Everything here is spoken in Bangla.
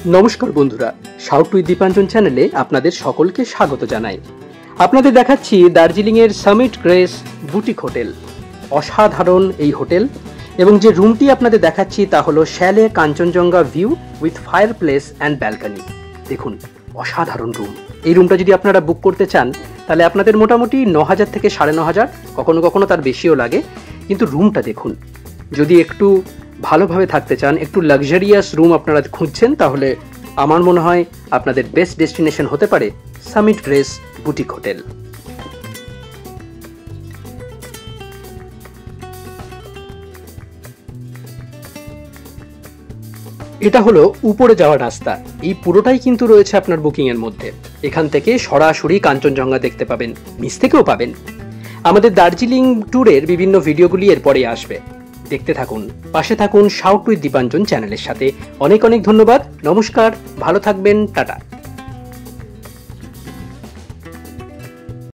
নমস্কার বন্ধুরা, সাউথ উইথ দীপাঞ্জন চ্যানেলে আপনাদের সকলকে স্বাগত জানাই। আপনাদের দেখাচ্ছি দার্জিলিং এর সামিট গ্রেস বুটিক হোটেল। অসাধারণ এই হোটেল এবং যে রুমটি আপনাদের দেখাচ্ছি তা হলো chalet Kanchenjunga view with fireplace and balcony. দেখুন, অসাধারণ রুম। এই রুমটা যদি আপনারা বুক করতে চান তাহলে আপনাদের মোটামুটি 9,000 থেকে 9,500, কখনো কখনো তার বেশিও লাগে। কিন্তু রুমটা দেখুন, যদি একটু ভালোভাবে থাকতে চান, একটু লাক্সারিয়াস রুম আপনারা খুঁজছেন, তাহলে আমার মনে হয় আপনাদের বেস্ট ডেস্টিনেশন হতে পারে সামিট গ্রেস বুটিক হোটেল। এটা হলো উপরে যাওয়ার রাস্তা। এই পুরোটাই কিন্তু রয়েছে আপনার বুকিং এর মধ্যে। এখান থেকে সরাসরি কাঞ্চনজঙ্ঘা দেখতে পাবেন, নিচ থেকেও পাবেন। আমাদের দার্জিলিং ট্যুরের বিভিন্ন ভিডিওগুলি এরপরে আসবে, দেখতে থাকুন, পাশে থাকুন সাউথ উইথ দীপাঞ্জন চ্যানেলের সাথে। অনেক অনেক ধন্যবাদ, নমস্কার, ভালো থাকবেন, টাটা।